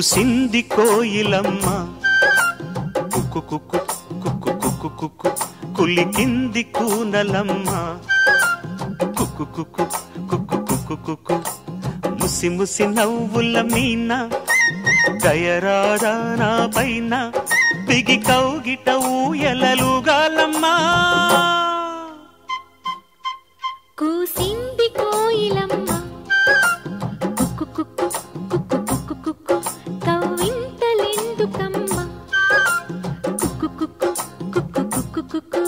కూసింది కోయిలమ్మ కుక్కు కుక్కు కుక్కు కుక్కు కుక్కు కులికింది కూనలమ్మ కుక్కు కుక్కు కుక్కు కుక్కు కుక్కు ముసి ముసి నవ్వుల మీన దయరారా నా పైన బిగి కౌగిట ఊయలలుగాలమ్మా కూసింది కోయిలమ్మ కుక్కు కుక్కు కుక్కు కుక్కు కుక్కు కవ్వింతలెందుకమ్మ కుక్కు కుక్కు కుక్కు కుక్కు కుక్కు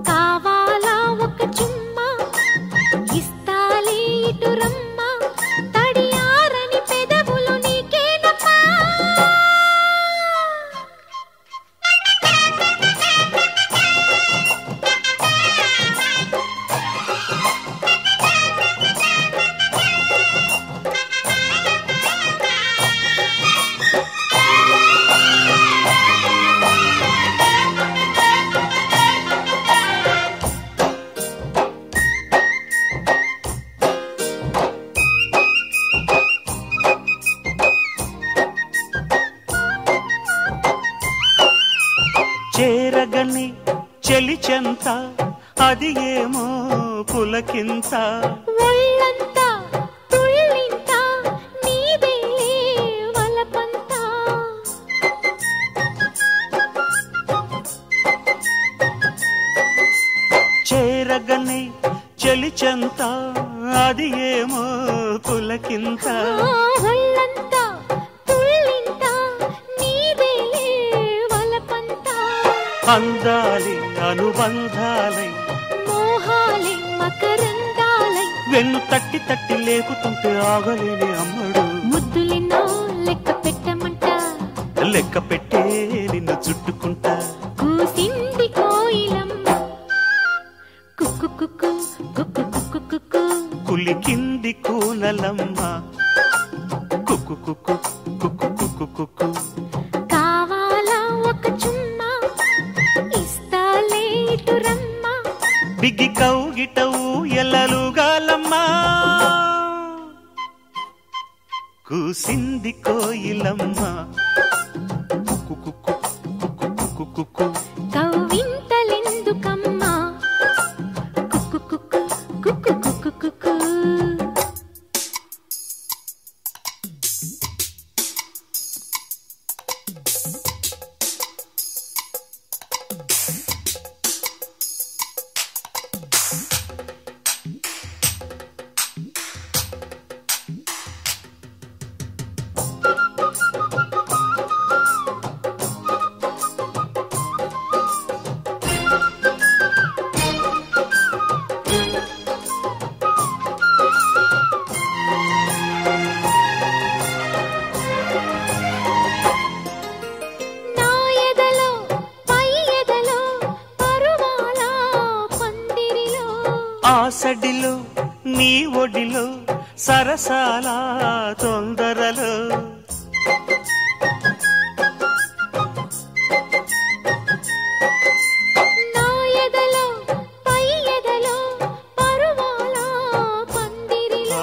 కావాలా ఒక చుమ్మ ఇస్తాలే ఇటు రమ్మ తడియారని పెదవులు నీకేనమ్మా చేరగని చెలిచెంత అది ఏమో పులకింత ఒళ్ళంతా తుళ్ళింత నీదే వలపంత చేరగని చెలిచెంత అది ఏమో పులకింత ఒళ్ళంతా తుళ్ళింత నీదే వలపంత అందాలి అనుబంధాలై మోహాలే మకరందాలై వెన్ను తట్టి తట్టి లేకుతుంటే ఆగలేని అమ్మడు ముద్దులెన్నో లెక్క పెట్టమంట లెక్క పెట్టే నిన్ను చుట్టుకుంటా కూసింది కోయిలమ్మ కుక్కు కుక్కు కుక్కు కుక్కు కుక్కు కులికింది కూనలమ్మ కుక్కు కుక్కు కుక్కు కుక్కు కుక్కు కావాలా ఒక చుమ్మ ఇస్తాలే ఇటు రమ్మ బిగి కౌగిట ఊయలలుగాలమ్మా కూసింది కోయిలమ్మ కుక్కు కుక్కు కుక్కు కుక్కు కుక్కు కవ్వింతలెందుకమ్మా కుక్కు కుక్కు కుక్కు కుక్కు కుక్కు నా ఎదలో పై ఎదలో పరువాల పందిరిలో ఆసడిలో నీ ఒడిలో సరసాల తొందరలో నా ఎదలో పై ఎదలో పరువాల పందిరిలో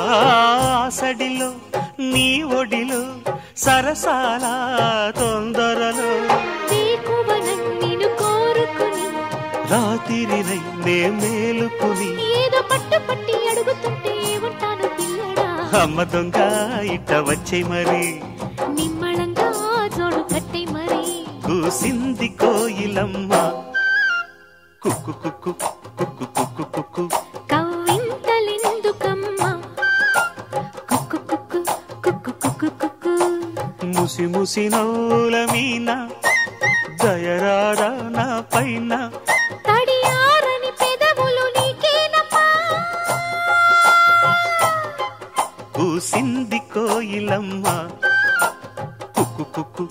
ఆసడిలో నీ ఒడిలో సరసాల తొందరలో నీకువనన్నిను కోరుకుని రాత్రినై నే మేలుకుని ఏదో పట్టు పట్టి అడుగుతుంటే ఉంటాను పిల్లడా అమ్మ దొంగ ఇట్ట వచ్చే మరి నిమ్మళంగా జోడు కట్టే మరి కూసింది కోయిలమ్మ కుక్కు కుక్కు కుక్కు కుక్కు కుక్కు కవ్వింతలెందుకమ్మా కుక్కు కుక్కు కుక్కు కుక్కు కుక్కు ముసి ముసి నవ్వుల మీన దయరారా నా పైన తడియారని పెదవులు నీకేనమ్మా కూసింది కోయిలమ్మ కుక్కు కుక్కు